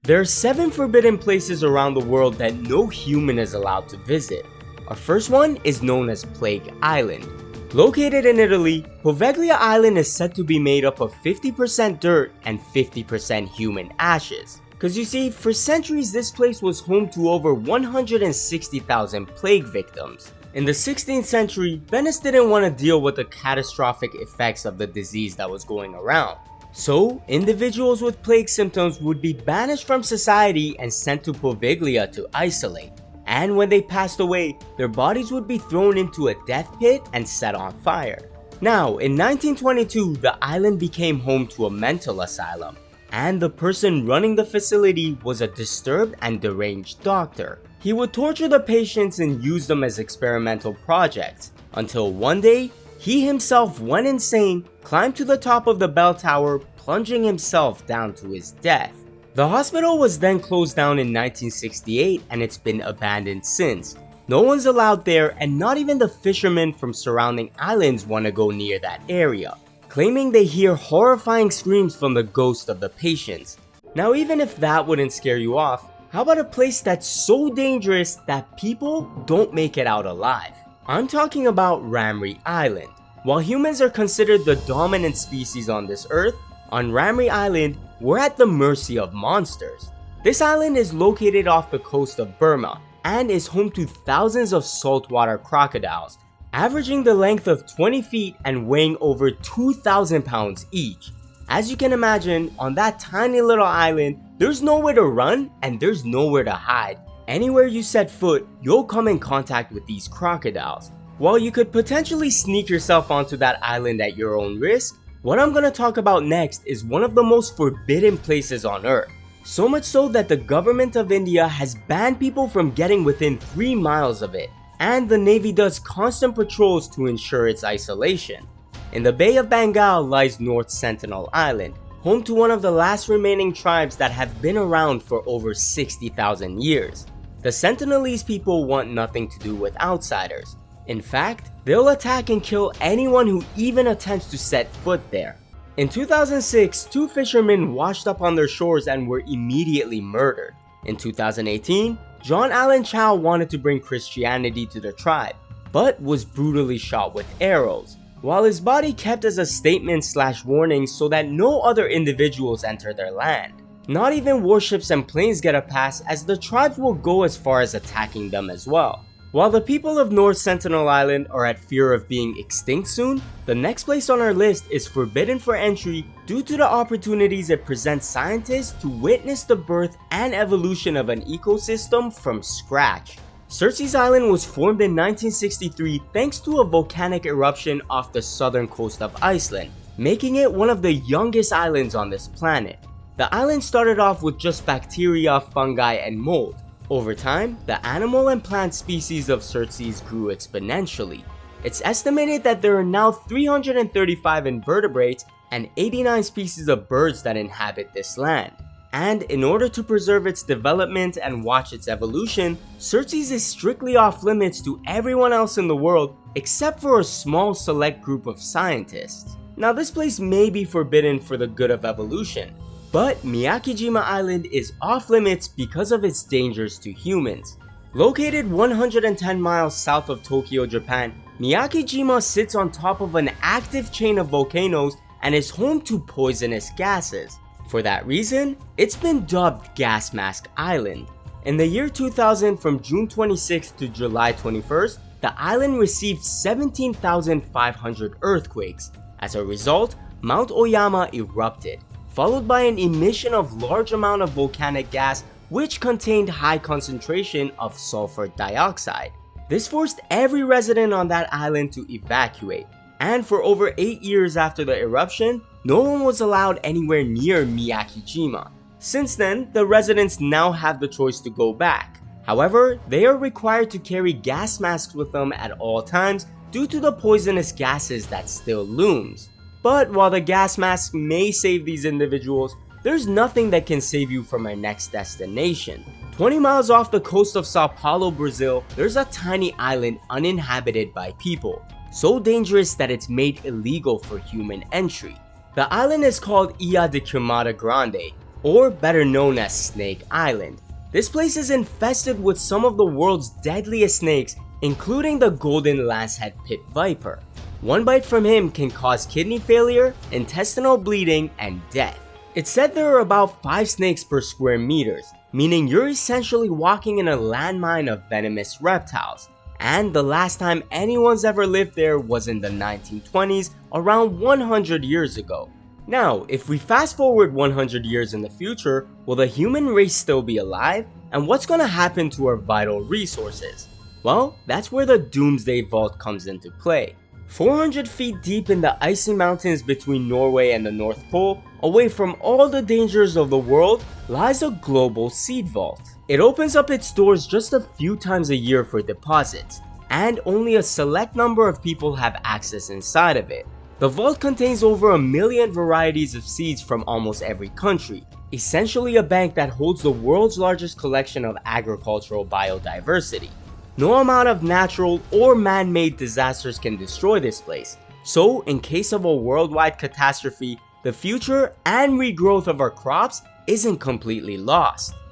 There are 7 forbidden places around the world that no human is allowed to visit. Our first one is known as Plague Island. Located in Italy, Poveglia Island is said to be made up of 50% dirt and 50% human ashes. Cause you see, for centuries this place was home to over 160,000 plague victims. In the 16th century, Venice didn't want to deal with the catastrophic effects of the disease that was going around. So, individuals with plague symptoms would be banished from society and sent to Poveglia to isolate. And when they passed away, their bodies would be thrown into a death pit and set on fire. Now, in 1922, the island became home to a mental asylum, and the person running the facility was a disturbed and deranged doctor. He would torture the patients and use them as experimental projects, until one day, he himself went insane, climbed to the top of the bell tower, plunging himself down to his death. The hospital was then closed down in 1968 and it's been abandoned since. No one's allowed there, and not even the fishermen from surrounding islands want to go near that area, claiming they hear horrifying screams from the ghost of the patients. Now, even if that wouldn't scare you off, how about a place that's so dangerous that people don't make it out alive? I'm talking about Ramree Island. While humans are considered the dominant species on this earth, on Ramree Island, we're at the mercy of monsters. This island is located off the coast of Burma and is home to thousands of saltwater crocodiles, averaging the length of 20 feet and weighing over 2,000 pounds each. As you can imagine, on that tiny little island, there's nowhere to run and there's nowhere to hide. Anywhere you set foot, you'll come in contact with these crocodiles. While you could potentially sneak yourself onto that island at your own risk, what I'm gonna talk about next is one of the most forbidden places on earth. So much so that the government of India has banned people from getting within 3 miles of it, and the Navy does constant patrols to ensure its isolation. In the Bay of Bengal lies North Sentinel Island, home to one of the last remaining tribes that have been around for over 60,000 years. The Sentinelese people want nothing to do with outsiders. In fact, they'll attack and kill anyone who even attempts to set foot there. In 2006, 2 fishermen washed up on their shores and were immediately murdered. In 2018, John Allen Chow wanted to bring Christianity to the tribe, but was brutally shot with arrows, while his body kept as a statement/warning so that no other individuals enter their land. Not even warships and planes get a pass, as the tribes will go as far as attacking them as well. While the people of North Sentinel Island are at fear of being extinct soon, the next place on our list is forbidden for entry due to the opportunities it presents scientists to witness the birth and evolution of an ecosystem from scratch. Surtsey's Island was formed in 1963 thanks to a volcanic eruption off the southern coast of Iceland, making it one of the youngest islands on this planet. The island started off with just bacteria, fungi, and mold. Over time, the animal and plant species of Surtsey's grew exponentially. It's estimated that there are now 335 invertebrates and 89 species of birds that inhabit this land. And in order to preserve its development and watch its evolution, Surtsey's is strictly off limits to everyone else in the world except for a small select group of scientists. Now, this place may be forbidden for the good of evolution, but Miyakijima Island is off limits because of its dangers to humans. Located 110 miles south of Tokyo, Japan, Miyakijima sits on top of an active chain of volcanoes and is home to poisonous gases. For that reason, it's been dubbed Gas Mask Island. In the year 2000, from June 26th to July 21st, the island received 17,500 earthquakes. As a result, Mount Oyama erupted, followed by an emission of large amount of volcanic gas which contained high concentration of sulfur dioxide. This forced every resident on that island to evacuate, and for over 8 years after the eruption, no one was allowed anywhere near Miyakijima. Since then, the residents now have the choice to go back. However, they are required to carry gas masks with them at all times due to the poisonous gases that still looms. But while the gas mask may save these individuals, there's nothing that can save you from our next destination. 20 miles off the coast of Sao Paulo, Brazil, there's a tiny island uninhabited by people, so dangerous that it's made illegal for human entry. The island is called Ilha de Queimada Grande, or better known as Snake Island. This place is infested with some of the world's deadliest snakes, including the golden lancehead pit viper. One bite from him can cause kidney failure, intestinal bleeding, and death. It's said there are about 5 snakes per square meters, meaning you're essentially walking in a landmine of venomous reptiles. And the last time anyone's ever lived there was in the 1920s, around 100 years ago. Now, if we fast forward 100 years in the future, will the human race still be alive? And what's gonna happen to our vital resources? Well, that's where the Doomsday Vault comes into play. 400 feet deep in the icy mountains between Norway and the North Pole, away from all the dangers of the world, lies a global seed vault. It opens up its doors just a few times a year for deposits, and only a select number of people have access inside of it. The vault contains over 1 million varieties of seeds from almost every country, essentially a bank that holds the world's largest collection of agricultural biodiversity. No amount of natural or man-made disasters can destroy this place, so in case of a worldwide catastrophe, the future and regrowth of our crops isn't completely lost.